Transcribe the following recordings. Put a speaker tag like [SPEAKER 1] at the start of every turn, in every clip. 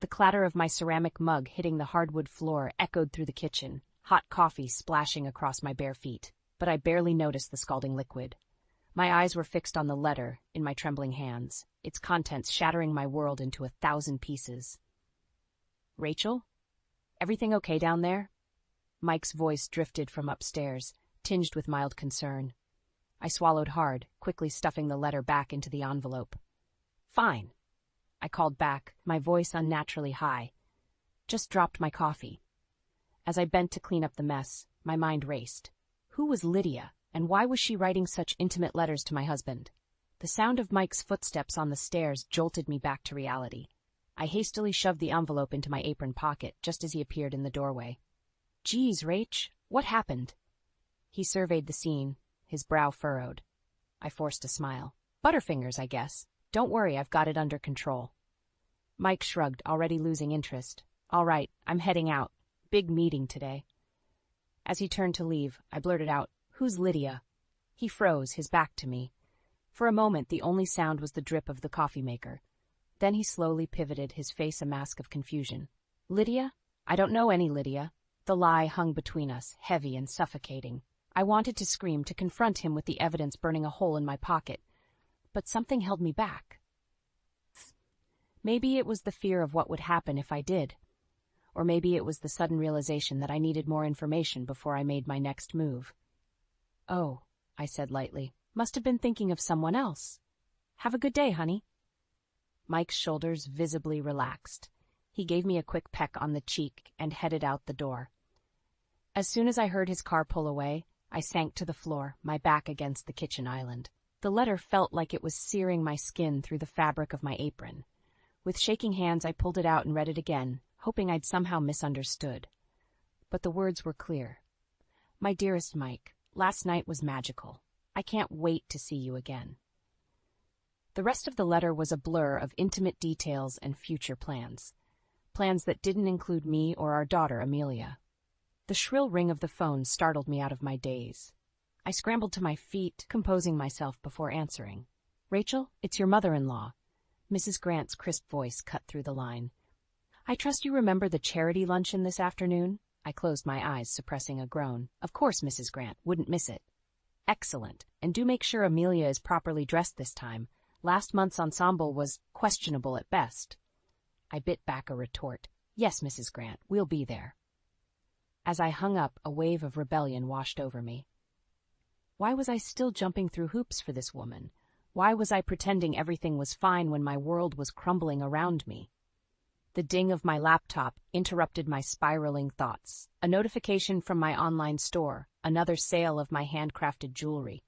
[SPEAKER 1] The clatter of my ceramic mug hitting the hardwood floor echoed through the kitchen, hot coffee splashing across my bare feet, but I barely noticed the scalding liquid. My eyes were fixed on the letter in my trembling hands, its contents shattering my world into 1,000 pieces. "Rachel? Everything okay down there?" Mike's voice drifted from upstairs, tinged with mild concern. I swallowed hard, quickly stuffing the letter back into the envelope. "Fine," I called back, my voice unnaturally high. Just dropped my coffee. As I bent to clean up the mess, my mind raced. Who was Lydia, and why was she writing such intimate letters to my husband? The sound of Mike's footsteps on the stairs jolted me back to reality. I hastily shoved the envelope into my apron pocket just as he appeared in the doorway. "Geez, Rach, what happened?" He surveyed the scene, his brow furrowed. I forced a smile. "Butterfingers, I guess. Don't worry, I've got it under control." Mike shrugged, already losing interest. "All right, I'm heading out. Big meeting today." As he turned to leave, I blurted out, "Who's Lydia?" He froze, his back to me. For a moment, the only sound was the drip of the coffee maker. Then he slowly pivoted, his face a mask of confusion. "Lydia? I don't know any Lydia." The lie hung between us, heavy and suffocating. I wanted to scream, to confront him with the evidence burning a hole in my pocket, but something held me back. Maybe it was the fear of what would happen if I did. Or maybe it was the sudden realization that I needed more information before I made my next move. "Oh," I said lightly, "must have been thinking of someone else. Have a good day, honey." Mike's shoulders visibly relaxed. He gave me a quick peck on the cheek and headed out the door. As soon as I heard his car pull away, I sank to the floor, my back against the kitchen island. The letter felt like it was searing my skin through the fabric of my apron. With shaking hands, I pulled it out and read it again, hoping I'd somehow misunderstood. But the words were clear. "My dearest Mike, last night was magical. I can't wait to see you again." The rest of the letter was a blur of intimate details and future plans. Plans that didn't include me or our daughter, Amelia. The shrill ring of the phone startled me out of my daze. I scrambled to my feet, composing myself before answering. "Rachel, it's your mother-in-law." Mrs. Grant's crisp voice cut through the line. "I trust you remember the charity luncheon this afternoon?" I closed my eyes, suppressing a groan. "Of course, Mrs. Grant, wouldn't miss it." "Excellent, and do make sure Amelia is properly dressed this time. Last month's ensemble was questionable at best." I bit back a retort. "Yes, Mrs. Grant, we'll be there." As I hung up, a wave of rebellion washed over me. Why was I still jumping through hoops for this woman? Why was I pretending everything was fine when my world was crumbling around me? The ding of my laptop interrupted my spiraling thoughts. A notification from my online store, another sale of my handcrafted jewelry.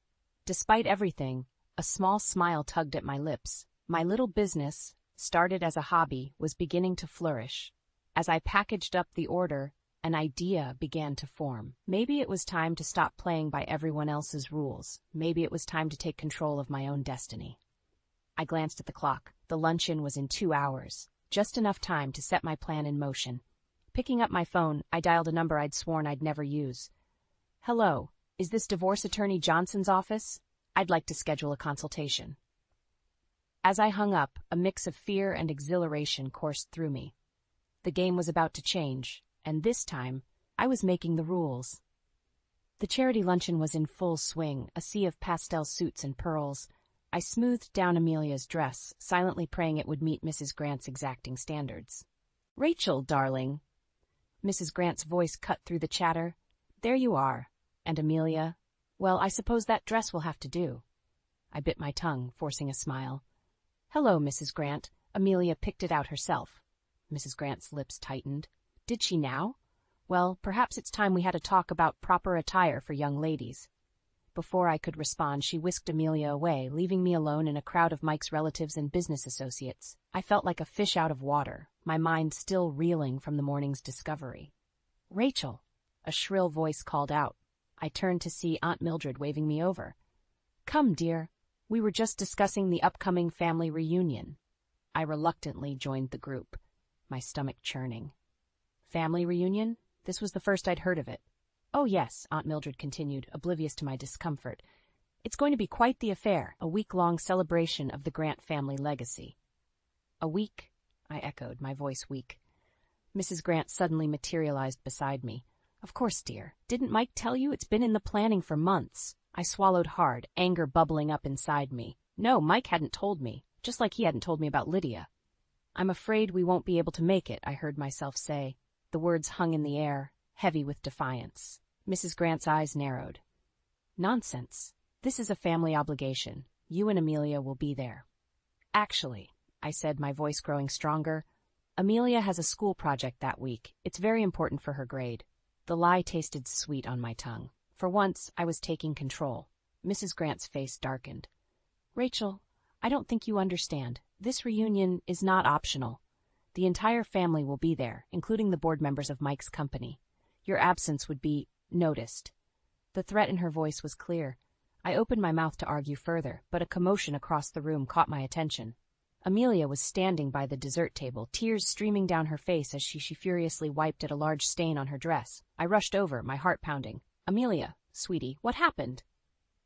[SPEAKER 1] Despite everything, a small smile tugged at my lips. My little business, started as a hobby, was beginning to flourish. As I packaged up the order, an idea began to form. Maybe it was time to stop playing by everyone else's rules. Maybe it was time to take control of my own destiny. I glanced at the clock. The luncheon was in 2 hours. Just enough time to set my plan in motion. Picking up my phone, I dialed a number I'd sworn I'd never use. "Hello, is this divorce attorney Johnson's office? I'd like to schedule a consultation." As I hung up, a mix of fear and exhilaration coursed through me. The game was about to change, and this time, I was making the rules. The charity luncheon was in full swing, a sea of pastel suits and pearls. I smoothed down Amelia's dress, silently praying it would meet Mrs. Grant's exacting standards. "Rachel, darling." Mrs. Grant's voice cut through the chatter. "There you are. And Amelia, well, I suppose that dress will have to do." I bit my tongue, forcing a smile. "Hello, Mrs. Grant." Amelia picked it out herself. Mrs. Grant's lips tightened. Did she now? Well, perhaps it's time we had a talk about proper attire for young ladies. Before I could respond, she whisked Amelia away, leaving me alone in a crowd of Mike's relatives and business associates. I felt like a fish out of water, my mind still reeling from the morning's discovery. "Rachel!" a shrill voice called out. I turned to see Aunt Mildred waving me over. "Come, dear. We were just discussing the upcoming family reunion." I reluctantly joined the group, my stomach churning. Family reunion? This was the first I'd heard of it. "Oh yes," Aunt Mildred continued, oblivious to my discomfort. "It's going to be quite the affair, a week-long celebration of the Grant family legacy." "A week?" I I echoed, my voice weak. Mrs. Grant suddenly materialized beside me. Of course, dear. Didn't Mike tell you? It's been in the planning for months. I swallowed hard, anger bubbling up inside me. No, Mike hadn't told me, just like he hadn't told me about Lydia. I'm afraid we won't be able to make it, I heard myself say. The words hung in the air, heavy with defiance. Mrs. Grant's eyes narrowed. Nonsense. This is a family obligation. You and Amelia will be there. Actually, I said, my voice growing stronger, Amelia has a school project that week. It's very important for her grade. The lie tasted sweet on my tongue. For once, I was taking control. Mrs. Grant's face darkened. Rachel, I don't think you understand. This reunion is not optional. The entire family will be there, including the board members of Mike's company. Your absence would be noticed. The threat in her voice was clear. I opened my mouth to argue further, but a commotion across the room caught my attention. Amelia was standing by the dessert table, tears streaming down her face as she furiously wiped at a large stain on her dress. I rushed over, my heart pounding. Amelia, sweetie, what happened?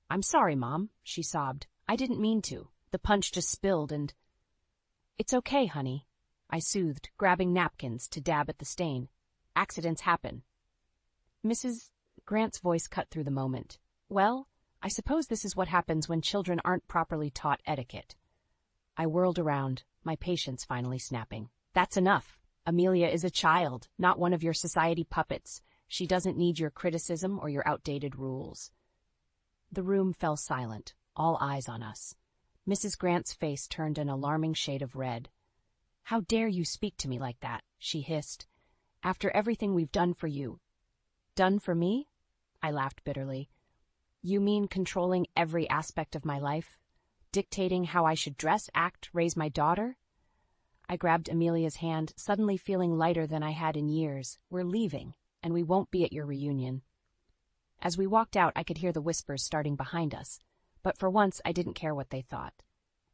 [SPEAKER 1] I'm sorry, Mom, she sobbed. I didn't mean to. The punch just spilled and... It's okay, honey, I soothed, grabbing napkins to dab at the stain. Accidents happen. Mrs. Grant's voice cut through the moment. Well, I suppose this is what happens when children aren't properly taught etiquette. I whirled around, my patience finally snapping. That's enough. Amelia is a child, not one of your society puppets. She doesn't need your criticism or your outdated rules. The room fell silent, all eyes on us. Mrs. Grant's face turned an alarming shade of red. How dare you speak to me like that, she hissed. After everything we've done for you. Done for me? I laughed bitterly. You mean controlling every aspect of my life? Dictating how I should dress, act, raise my daughter? I grabbed Amelia's hand, suddenly feeling lighter than I had in years. We're leaving, and we won't be at your reunion. As we walked out, I could hear the whispers starting behind us, but for once I didn't care what they thought.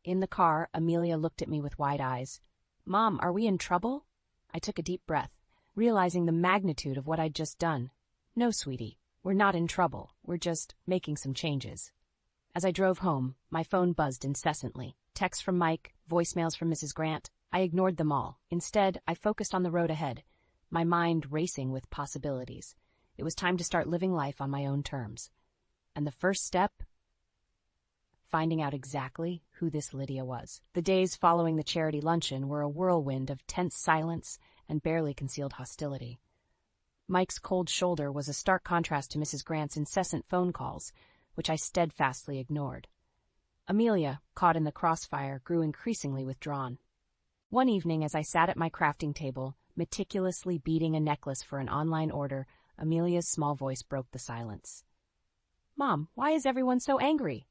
[SPEAKER 1] In the car, Amelia looked at me with wide eyes. Mom, are we in trouble? I took a deep breath, realizing the magnitude of what I'd just done. No, sweetie, we're not in trouble. We're just making some changes. As I drove home, my phone buzzed incessantly. Texts from Mike, voicemails from Mrs. Grant. I ignored them all. Instead, I focused on the road ahead, my mind racing with possibilities. It was time to start living life on my own terms. And the first step? Finding out exactly who this Lydia was. The days following the charity luncheon were a whirlwind of tense silence and barely concealed hostility. Mike's cold shoulder was a stark contrast to Mrs. Grant's incessant phone calls, which I steadfastly ignored. Amelia, caught in the crossfire, grew increasingly withdrawn. One evening, as I sat at my crafting table, meticulously beading a necklace for an online order, Amelia's small voice broke the silence. Mom, why is everyone so angry?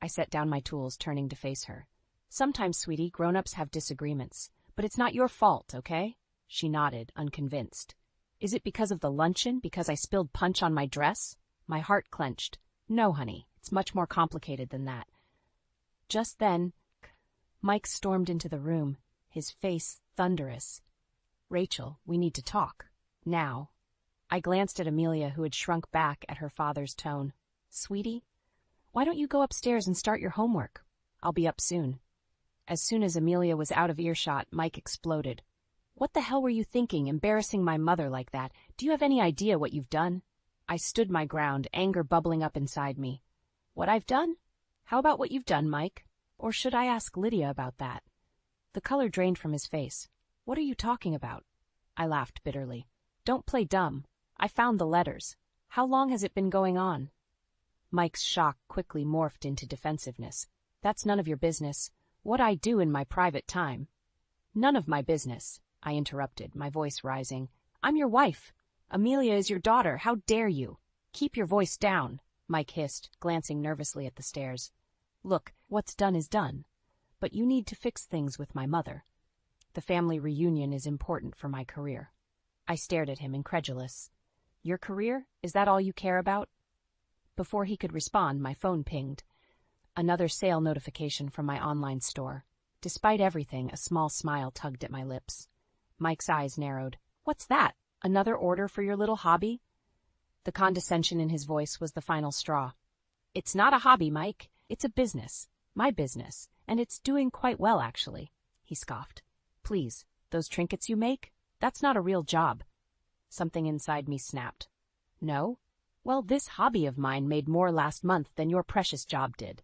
[SPEAKER 1] I set down my tools, turning to face her. Sometimes, sweetie, grown-ups have disagreements, but it's not your fault, okay? She nodded, unconvinced. Is it because of the luncheon, because I spilled punch on my dress? My heart clenched. No, honey, it's much more complicated than that. Just then, Mike stormed into the room, his face thunderous. Rachel, we need to talk. Now. I glanced at Amelia, who had shrunk back at her father's tone. Sweetie, why don't you go upstairs and start your homework? I'll be up soon. As soon as Amelia was out of earshot, Mike exploded. What the hell were you thinking, embarrassing my mother like that? Do you have any idea what you've done? I stood my ground, anger bubbling up inside me. What I've done? How about what you've done, Mike? Or should I ask Lydia about that? The color drained from his face. What are you talking about? I laughed bitterly. Don't play dumb. I found the letters. How long has it been going on? Mike's shock quickly morphed into defensiveness. That's none of your business. What I do in my private time. None of my business, I interrupted, my voice rising. I'm your wife. Amelia is your daughter. How dare you? Keep your voice down, Mike hissed, glancing nervously at the stairs. Look, what's done is done. But you need to fix things with my mother. The family reunion is important for my career. I stared at him, incredulous. Your career? Is that all you care about? Before he could respond, my phone pinged. Another sale notification from my online store. Despite everything, a small smile tugged at my lips. Mike's eyes narrowed. What's that? Another order for your little hobby? The condescension in his voice was the final straw. It's not a hobby, Mike. It's a business. My business. And it's doing quite well, actually. He scoffed. please, those trinkets you make? That's not a real job. Something inside me snapped. No? Well, this hobby of mine made more last month than your precious job did.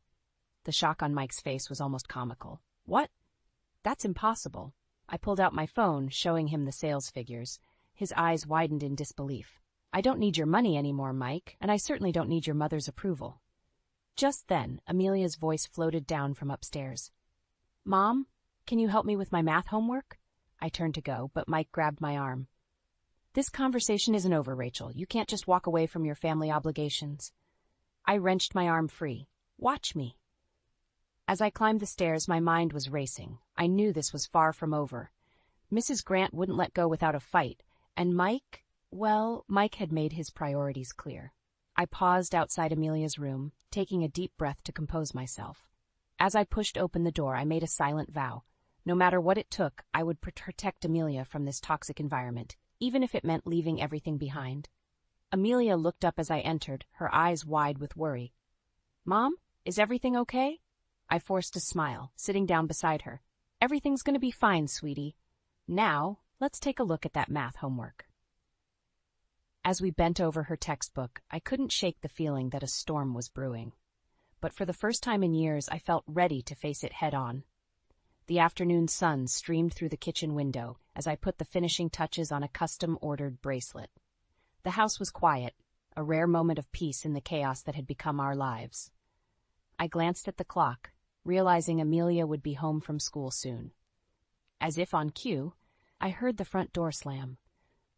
[SPEAKER 1] The shock on Mike's face was almost comical. What? That's impossible. I pulled out my phone, showing him the sales figures. His eyes widened in disbelief. I don't need your money anymore, Mike, and I certainly don't need your mother's approval. Just then, Amelia's voice floated down from upstairs. Mom, can you help me with my math homework? I turned to go, but Mike grabbed my arm. This conversation isn't over, Rachel. You can't just walk away from your family obligations. I wrenched my arm free. Watch me. As I climbed the stairs, my mind was racing. I knew this was far from over. Mrs. Grant wouldn't let go without a fight, and Mike, well, Mike had made his priorities clear. I paused outside Amelia's room, taking a deep breath to compose myself. As I pushed open the door, I made a silent vow. No matter what it took, I would protect Amelia from this toxic environment, even if it meant leaving everything behind. Amelia looked up as I entered, her eyes wide with worry. Mom, is everything okay? I forced a smile, sitting down beside her. Everything's going to be fine, sweetie. Now, let's take a look at that math homework. As we bent over her textbook, I couldn't shake the feeling that a storm was brewing. But for the first time in years, I felt ready to face it head-on. The afternoon sun streamed through the kitchen window as I put the finishing touches on a custom-ordered bracelet. The house was quiet, a rare moment of peace in the chaos that had become our lives. I glanced at the clock, realizing Amelia would be home from school soon. As if on cue, I heard the front door slam.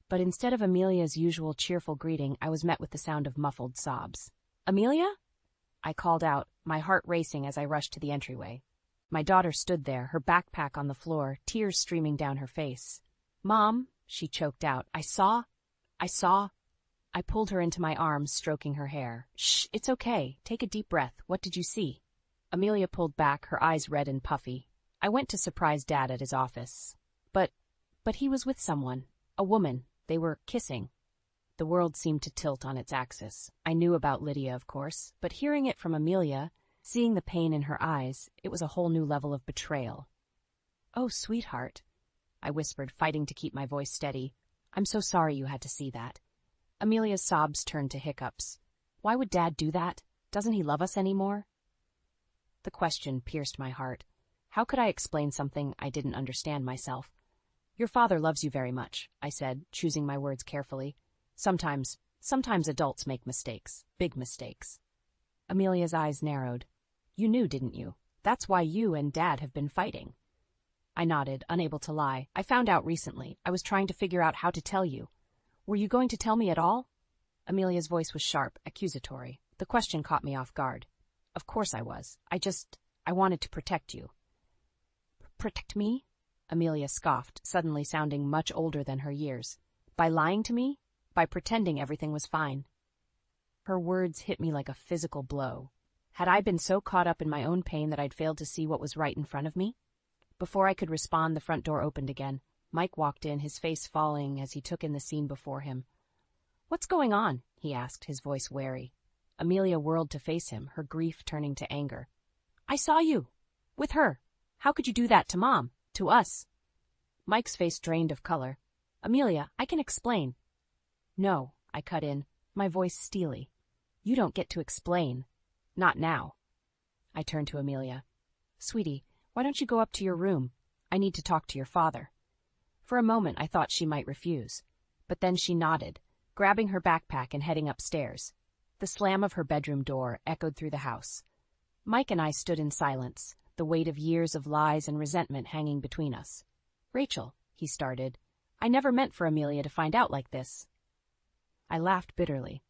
[SPEAKER 1] But instead of Amelia's usual cheerful greeting, I was met with the sound of muffled sobs. Amelia? I called out, my heart racing as I rushed to the entryway. My daughter stood there, her backpack on the floor, tears streaming down her face. Mom, she choked out, I saw. I pulled her into my arms, stroking her hair. Shh, it's okay. Take a deep breath. What did you see? Amelia pulled back, her eyes red and puffy. I went to surprise Dad at his office. But he was with someone. A woman. They were kissing. The world seemed to tilt on its axis. I knew about Lydia, of course, but hearing it from Amelia, seeing the pain in her eyes, it was a whole new level of betrayal. Oh, sweetheart, I whispered, fighting to keep my voice steady. I'm so sorry you had to see that. Amelia's sobs turned to hiccups. Why would Dad do that? Doesn't he love us anymore? The question pierced my heart. How could I explain something I didn't understand myself? Your father loves you very much, I said, choosing my words carefully. Sometimes adults make mistakes, big mistakes. Amelia's eyes narrowed. You knew, didn't you? That's why you and Dad have been fighting. I nodded, unable to lie. I found out recently. I was trying to figure out how to tell you. Were you going to tell me at all? Amelia's voice was sharp, accusatory. The question caught me off guard. Of course I was. I wanted to protect you. Protect me? Amelia scoffed, suddenly sounding much older than her years. By lying to me? By pretending everything was fine. Her words hit me like a physical blow. Had I been so caught up in my own pain that I'd failed to see what was right in front of me? Before I could respond, the front door opened again. Mike walked in, his face falling as he took in the scene before him. What's going on? He asked, his voice wary. Amelia whirled to face him, her grief turning to anger. I saw you. With her. How could you do that to Mom? To us? Mike's face drained of color. Amelia, I can explain. No, I cut in, my voice steely. You don't get to explain. Not now. I turned to Amelia. Sweetie, why don't you go up to your room? I need to talk to your father. For a moment I thought she might refuse, but then she nodded, grabbing her backpack and heading upstairs. The slam of her bedroom door echoed through the house. Mike and I stood in silence, the weight of years of lies and resentment hanging between us. Rachel, he started, I never meant for Amelia to find out like this. I laughed bitterly.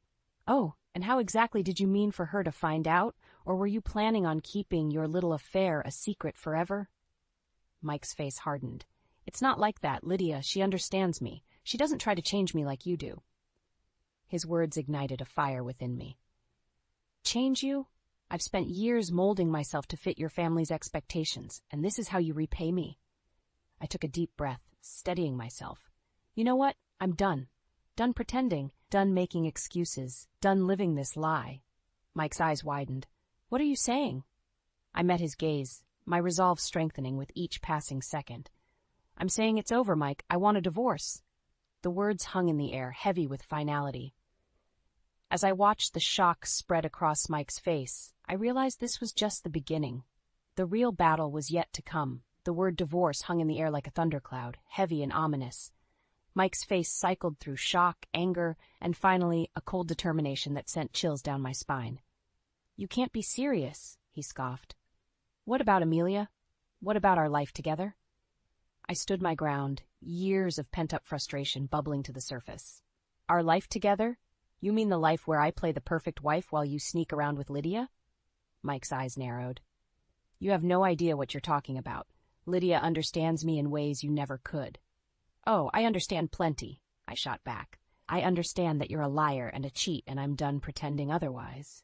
[SPEAKER 1] Oh, and how exactly did you mean for her to find out, or were you planning on keeping your little affair a secret forever? Mike's face hardened. It's not like that, Lydia. She understands me. She doesn't try to change me like you do. His words ignited a fire within me. Change you? I've spent years molding myself to fit your family's expectations, and this is how you repay me. I took a deep breath, steadying myself. You know what? I'm done. Done pretending, done making excuses, done living this lie. Mike's eyes widened. What are you saying? I met his gaze, my resolve strengthening with each passing second. I'm saying it's over, Mike. I want a divorce. The words hung in the air, heavy with finality. As I watched the shock spread across Mike's face, I realized this was just the beginning. The real battle was yet to come. The word divorce hung in the air like a thundercloud, heavy and ominous. Mike's face cycled through shock, anger, and finally a cold determination that sent chills down my spine. "You can't be serious," he scoffed. "What about Amelia? What about our life together?" I stood my ground, years of pent-up frustration bubbling to the surface. "Our life together? You mean the life where I play the perfect wife while you sneak around with Lydia?" Mike's eyes narrowed. "You have no idea what you're talking about. Lydia understands me in ways you never could." "Oh, I understand plenty," I shot back. "I understand that you're a liar and a cheat, and I'm done pretending otherwise."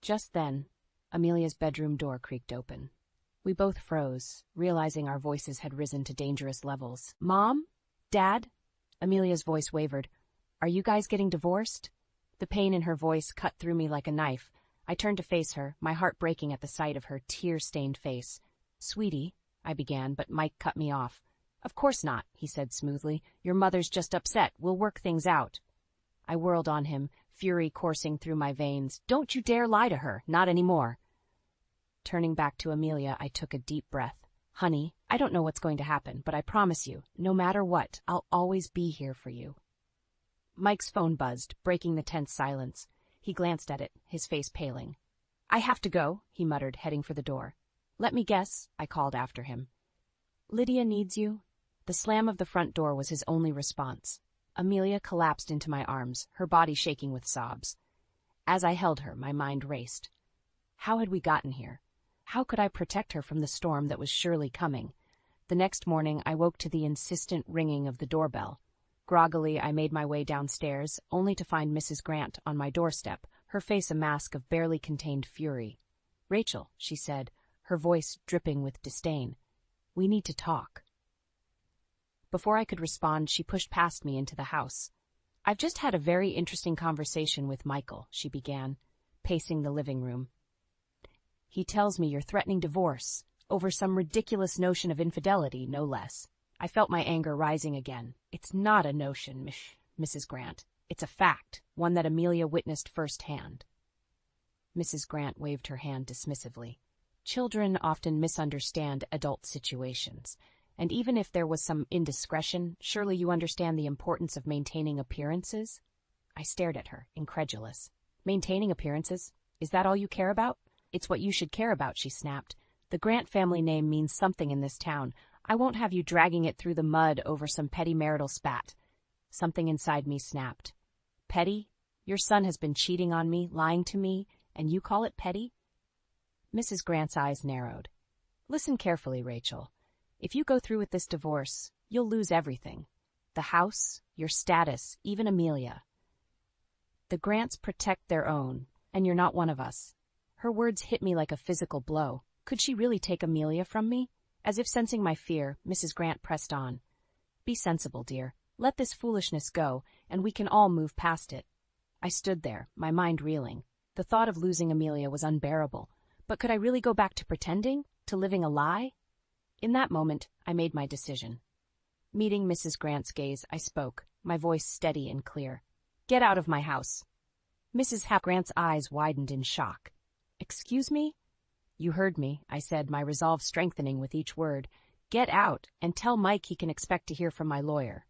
[SPEAKER 1] Just then, Amelia's bedroom door creaked open. We both froze, realizing our voices had risen to dangerous levels. "Mom? Dad?" Amelia's voice wavered. "Are you guys getting divorced?" The pain in her voice cut through me like a knife. I turned to face her, my heart breaking at the sight of her tear-stained face. "Sweetie," I began, but Mike cut me off. "Of course not," he said smoothly. "Your mother's just upset. We'll work things out." I whirled on him, fury coursing through my veins. "Don't you dare lie to her. Not anymore." Turning back to Amelia, I took a deep breath. "Honey, I don't know what's going to happen, but I promise you, no matter what, I'll always be here for you." Mike's phone buzzed, breaking the tense silence. He glanced at it, his face paling. "I have to go," he muttered, heading for the door. "Let me guess," I called after him. "Lydia needs you." The slam of the front door was his only response. Amelia collapsed into my arms, her body shaking with sobs. As I held her, my mind raced. How had we gotten here? How could I protect her from the storm that was surely coming? The next morning, I woke to the insistent ringing of the doorbell. Groggily, I made my way downstairs, only to find Mrs. Grant on my doorstep, her face a mask of barely contained fury. "Rachel," she said, her voice dripping with disdain. "We need to talk." Before I could respond, she pushed past me into the house. "I've just had a very interesting conversation with Michael," she began, pacing the living room. "He tells me you're threatening divorce, over some ridiculous notion of infidelity, no less." I felt my anger rising again. "It's not a notion, Mrs. Grant. It's a fact, one that Amelia witnessed firsthand." Mrs. Grant waved her hand dismissively. "Children often misunderstand adult situations, and even if there was some indiscretion, surely you understand the importance of maintaining appearances?" I stared at her, incredulous. "Maintaining appearances? Is that all you care about?" "It's what you should care about," she snapped. "The Grant family name means something in this town. I won't have you dragging it through the mud over some petty marital spat." Something inside me snapped. "Petty? Your son has been cheating on me, lying to me, and you call it petty?" Mrs. Grant's eyes narrowed. "Listen carefully, Rachel. If you go through with this divorce, you'll lose everything. The house, your status, even Amelia. The Grants protect their own, and you're not one of us." Her words hit me like a physical blow. Could she really take Amelia from me? As if sensing my fear, Mrs. Grant pressed on. "Be sensible, dear. Let this foolishness go, and we can all move past it." I stood there, my mind reeling. The thought of losing Amelia was unbearable. But could I really go back to pretending? To living a lie? In that moment, I made my decision. Meeting Mrs. Grant's gaze, I spoke, my voice steady and clear. "Get out of my house." Mrs. Grant's eyes widened in shock. "Excuse me?" "You heard me," I said, my resolve strengthening with each word. "Get out, and tell Mike he can expect to hear from my lawyer."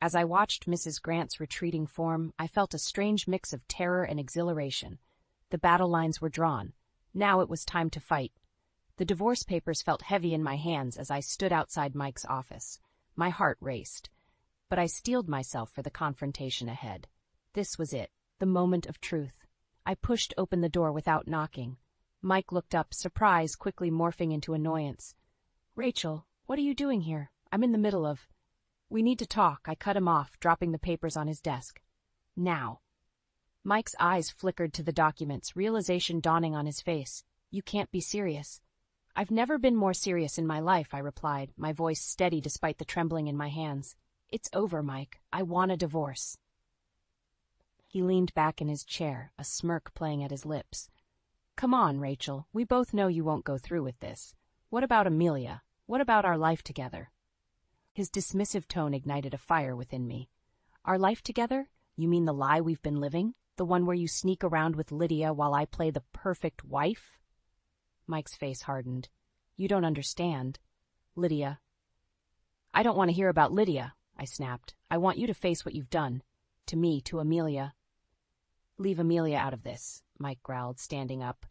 [SPEAKER 1] As I watched Mrs. Grant's retreating form, I felt a strange mix of terror and exhilaration. The battle lines were drawn. Now it was time to fight. The divorce papers felt heavy in my hands as I stood outside Mike's office. My heart raced. But I steeled myself for the confrontation ahead. This was it, the moment of truth. I pushed open the door without knocking. Mike looked up, surprise quickly morphing into annoyance. "Rachel, what are you doing here? I'm in the middle of—" "We need to talk," I cut him off, dropping the papers on his desk. "Now." Mike's eyes flickered to the documents, realization dawning on his face. "You can't be serious." "I've never been more serious in my life," I replied, my voice steady despite the trembling in my hands. "It's over, Mike. I want a divorce." He leaned back in his chair, a smirk playing at his lips. "Come on, Rachel. We both know you won't go through with this. What about Amelia? What about our life together?" His dismissive tone ignited a fire within me. Our life together? You mean the lie we've been living? The one where you sneak around with Lydia while I play the perfect wife? Mike's face hardened. You don't understand. Lydia. I don't want to hear about Lydia, I snapped. I want you to face what you've done. To me, to Amelia. Leave Amelia out of this, Mike growled, standing up.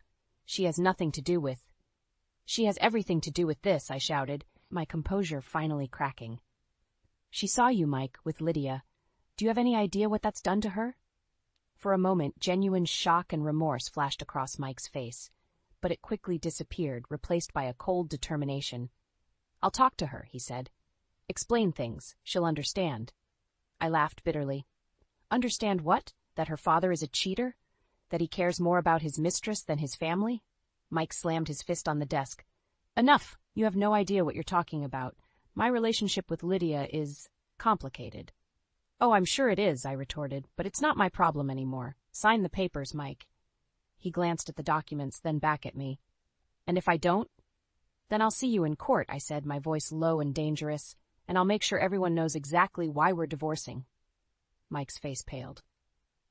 [SPEAKER 1] She has everything to do with this, I shouted, my composure finally cracking. She saw you, Mike, with Lydia. Do you have any idea what that's done to her? For a moment, genuine shock and remorse flashed across Mike's face, but it quickly disappeared, replaced by a cold determination. I'll talk to her, he said. Explain things. She'll understand. I laughed bitterly. Understand what? That her father is a cheater? That he cares more about his mistress than his family? Mike slammed his fist on the desk. Enough! You have no idea what you're talking about. My relationship with Lydia is complicated. Oh, I'm sure it is, I retorted, but it's not my problem anymore. Sign the papers, Mike. He glanced at the documents, then back at me. And if I don't? Then I'll see you in court, I said, my voice low and dangerous, and I'll make sure everyone knows exactly why we're divorcing. Mike's face paled.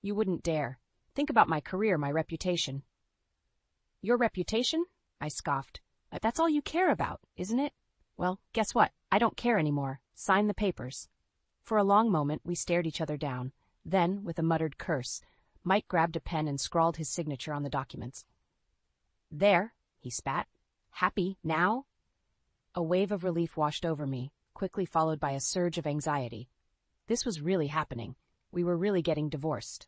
[SPEAKER 1] You wouldn't dare. Think about my career, my reputation. Your reputation? I scoffed. That's all you care about, isn't it? Well, guess what? I don't care anymore. Sign the papers. For a long moment, we stared each other down. Then, with a muttered curse, Mike grabbed a pen and scrawled his signature on the documents. There, he spat. Happy now? A wave of relief washed over me, quickly followed by a surge of anxiety. This was really happening. We were really getting divorced.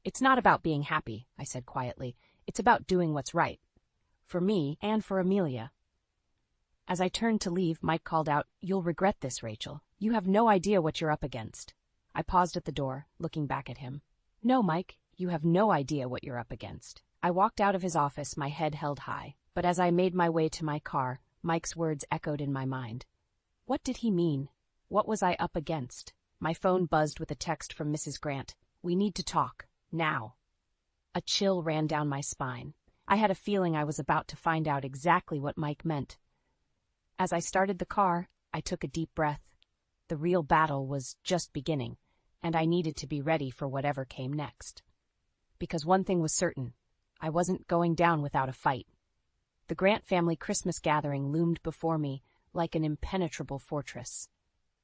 [SPEAKER 1] It's not about being happy, I said quietly. It's about doing what's right. For me and for Amelia. As I turned to leave, Mike called out, You'll regret this, Rachel. You have no idea what you're up against. I paused at the door, looking back at him. No, Mike, you have no idea what you're up against. I walked out of his office, my head held high, but as I made my way to my car, Mike's words echoed in my mind. What did he mean? What was I up against? My phone buzzed with a text from Mrs. Grant. We need to talk. Now. A chill ran down my spine. I had a feeling I was about to find out exactly what Mike meant. As I started the car, I took a deep breath. The real battle was just beginning, and I needed to be ready for whatever came next. Because one thing was certain, I wasn't going down without a fight. The Grant family Christmas gathering loomed before me like an impenetrable fortress.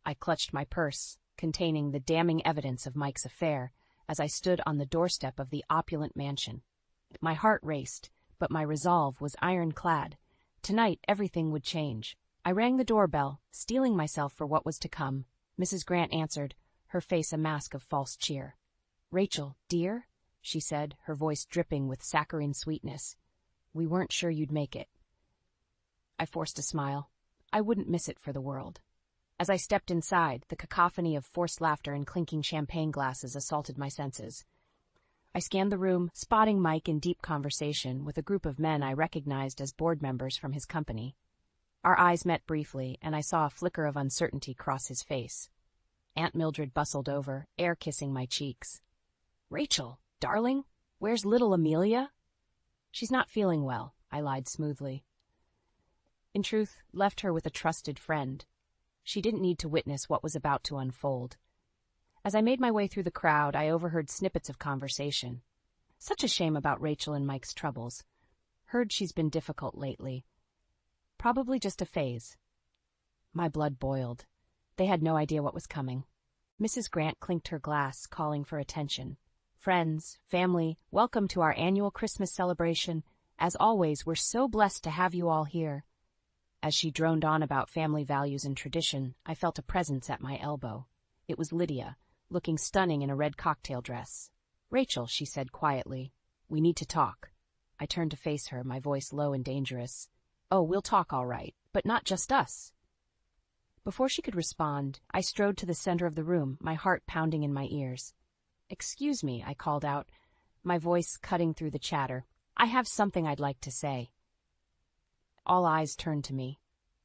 [SPEAKER 1] I clutched my purse, containing the damning evidence of Mike's affair, as I stood on the doorstep of the opulent mansion. My heart raced, but my resolve was ironclad. Tonight, everything would change. I rang the doorbell, steeling myself for what was to come. Mrs. Grant answered, her face a mask of false cheer. Rachel, dear, she said, her voice dripping with saccharine sweetness. We weren't sure you'd make it. I forced a smile. I wouldn't miss it for the world. As I stepped inside, the cacophony of forced laughter and clinking champagne glasses assaulted my senses. I scanned the room, spotting Mike in deep conversation with a group of men I recognized as board members from his company. Our eyes met briefly, and I saw a flicker of uncertainty cross his face. Aunt Mildred bustled over, air-kissing my cheeks. Rachel, darling, where's little Amelia? She's not feeling well, I lied smoothly. In truth, left her with a trusted friend. She didn't need to witness what was about to unfold. As I made my way through the crowd, I overheard snippets of conversation. Such a shame about Rachel and Mike's troubles. Heard she's been difficult lately. Probably just a phase. My blood boiled. They had no idea what was coming. Mrs. Grant clinked her glass, calling for attention. Friends, family, welcome to our annual Christmas celebration. As always, we're so blessed to have you all here. As she droned on about family values and tradition, I felt a presence at my elbow. It was Lydia, looking stunning in a red cocktail dress. Rachel, she said quietly, we need to talk. I turned to face her, my voice low and dangerous. Oh, we'll talk all right, but not just us. Before she could respond, I strode to the center of the room, my heart pounding in my ears. Excuse me, I called out, my voice cutting through the chatter. I have something I'd like to say. All eyes turned to me.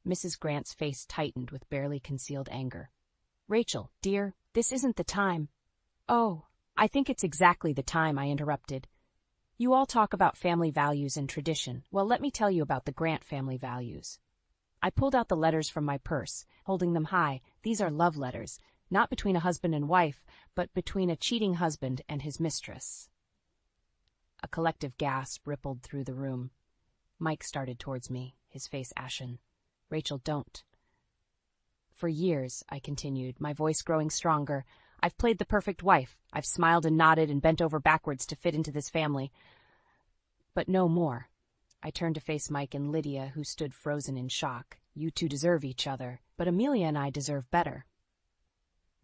[SPEAKER 1] Mrs. Grant's face tightened with barely concealed anger. Rachel, dear, this isn't the time. Oh, I think it's exactly the time, I interrupted. You all talk about family values and tradition. Well, let me tell you about the Grant family values. I pulled out the letters from my purse, holding them high. These are love letters, not between a husband and wife, but between a cheating husband and his mistress. A collective gasp rippled through the room. Mike started towards me, his face ashen. Rachel, don't. For years, I continued, my voice growing stronger, I've played the perfect wife. I've smiled and nodded and bent over backwards to fit into this family. But no more. I turned to face Mike and Lydia, who stood frozen in shock. You two deserve each other, but Amelia and I deserve better.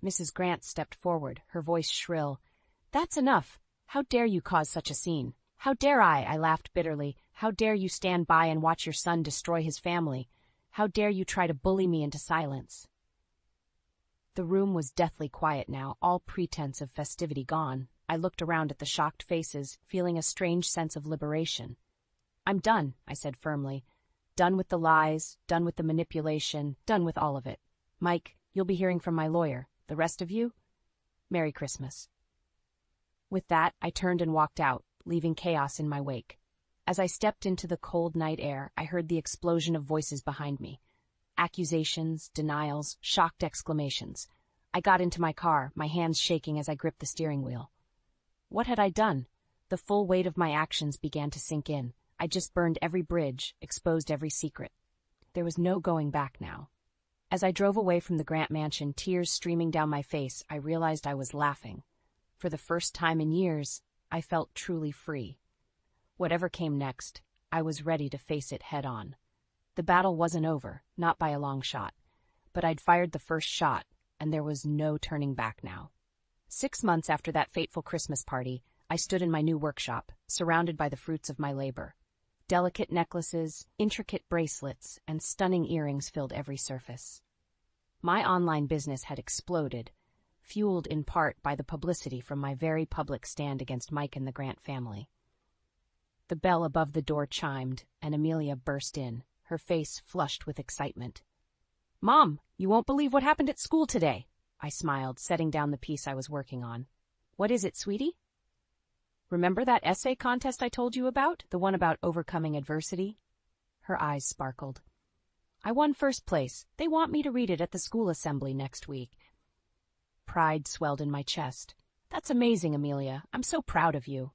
[SPEAKER 1] Mrs. Grant stepped forward, her voice shrill. That's enough. How dare you cause such a scene? How dare I laughed bitterly. How dare you stand by and watch your son destroy his family? How dare you try to bully me into silence? The room was deathly quiet now, all pretense of festivity gone. I looked around at the shocked faces, feeling a strange sense of liberation. I'm done, I said firmly. Done with the lies, done with the manipulation, done with all of it. Mike, you'll be hearing from my lawyer. The rest of you? Merry Christmas. With that, I turned and walked out, leaving chaos in my wake. As I stepped into the cold night air, I heard the explosion of voices behind me. Accusations, denials, shocked exclamations. I got into my car, my hands shaking as I gripped the steering wheel. What had I done? The full weight of my actions began to sink in. I just burned every bridge, exposed every secret. There was no going back now. As I drove away from the Grant mansion, tears streaming down my face, I realized I was laughing. For the first time in years, I felt truly free. Whatever came next, I was ready to face it head on. The battle wasn't over, not by a long shot, but I'd fired the first shot, and there was no turning back now. 6 months after that fateful Christmas party, I stood in my new workshop, surrounded by the fruits of my labor. Delicate necklaces, intricate bracelets, and stunning earrings filled every surface. My online business had exploded, fueled in part by the publicity from my very public stand against Mike and the Grant family. The bell above the door chimed, and Amelia burst in, her face flushed with excitement. Mom, you won't believe what happened at school today, I smiled, setting down the piece I was working on. What is it, sweetie? Remember that essay contest I told you about? The one about overcoming adversity? Her eyes sparkled. I won first place. They want me to read it at the school assembly next week. Pride swelled in my chest. That's amazing, Amelia. I'm so proud of you.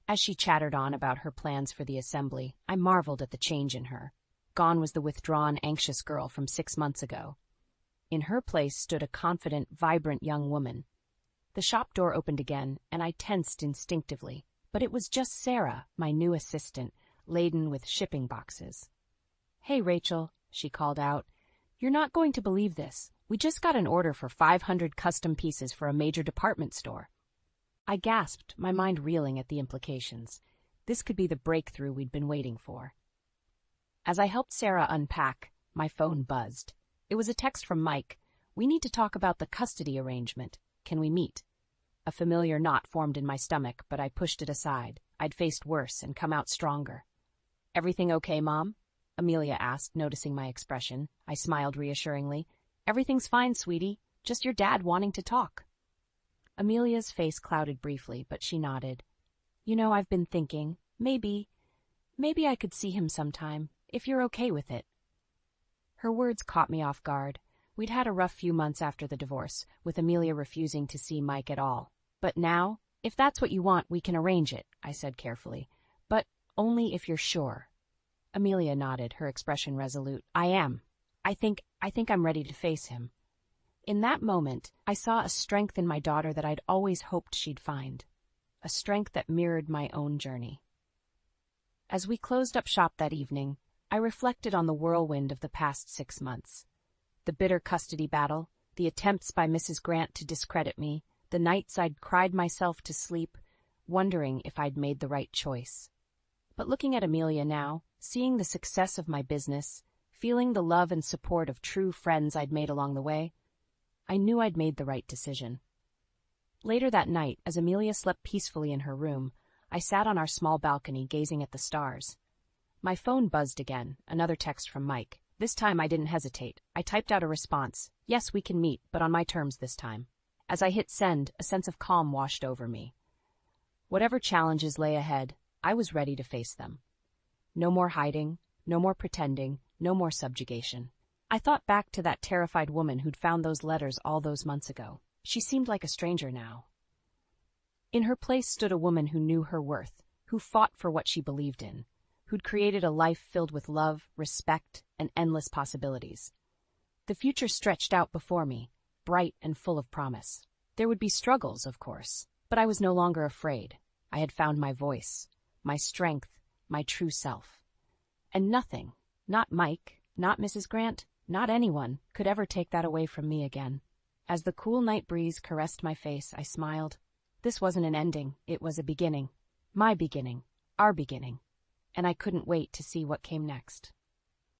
[SPEAKER 1] As she chattered on about her plans for the assembly, I marveled at the change in her. Gone was the withdrawn, anxious girl from 6 months ago. In her place stood a confident, vibrant young woman. The shop door opened again, and I tensed instinctively. But it was just Sarah, my new assistant, laden with shipping boxes. Hey, Rachel, she called out. You're not going to believe this. We just got an order for 500 custom pieces for a major department store. I gasped, my mind reeling at the implications. This could be the breakthrough we'd been waiting for. As I helped Sarah unpack, my phone buzzed. It was a text from Mike. We need to talk about the custody arrangement. Can we meet? A familiar knot formed in my stomach, but I pushed it aside. I'd faced worse and come out stronger. Everything okay, Mom? Amelia asked, noticing my expression. I smiled reassuringly. Everything's fine, sweetie. Just your dad wanting to talk. Amelia's face clouded briefly, but she nodded. You know, I've been thinking, maybe I could see him sometime, if you're okay with it. Her words caught me off guard. We'd had a rough few months after the divorce, with Amelia refusing to see Mike at all. But now, if that's what you want, we can arrange it, I said carefully. But only if you're sure. Amelia nodded, her expression resolute. I am. I think I'm ready to face him. In that moment, I saw a strength in my daughter that I'd always hoped she'd find. A strength that mirrored my own journey. As we closed up shop that evening, I reflected on the whirlwind of the past 6 months. The bitter custody battle, the attempts by Mrs. Grant to discredit me, the nights I'd cried myself to sleep, wondering if I'd made the right choice. But looking at Amelia now, seeing the success of my business, feeling the love and support of true friends I'd made along the way, I knew I'd made the right decision. Later that night, as Amelia slept peacefully in her room, I sat on our small balcony gazing at the stars. My phone buzzed again, another text from Mike. This time I didn't hesitate. I typed out a response. Yes, we can meet, but on my terms this time. As I hit send, a sense of calm washed over me. Whatever challenges lay ahead, I was ready to face them. No more hiding, no more pretending, No more subjugation. I thought back to that terrified woman who'd found those letters all those months ago. She seemed like a stranger now. In her place stood a woman who knew her worth, who fought for what she believed in, who'd created a life filled with love, respect, and endless possibilities. The future stretched out before me, bright and full of promise. There would be struggles, of course, but I was no longer afraid. I had found my voice, my strength, my true self. And nothing, not Mike, not Mrs. Grant, not anyone, could ever take that away from me again. As the cool night breeze caressed my face, I smiled. This wasn't an ending, it was a beginning. My beginning, our beginning. And I couldn't wait to see what came next.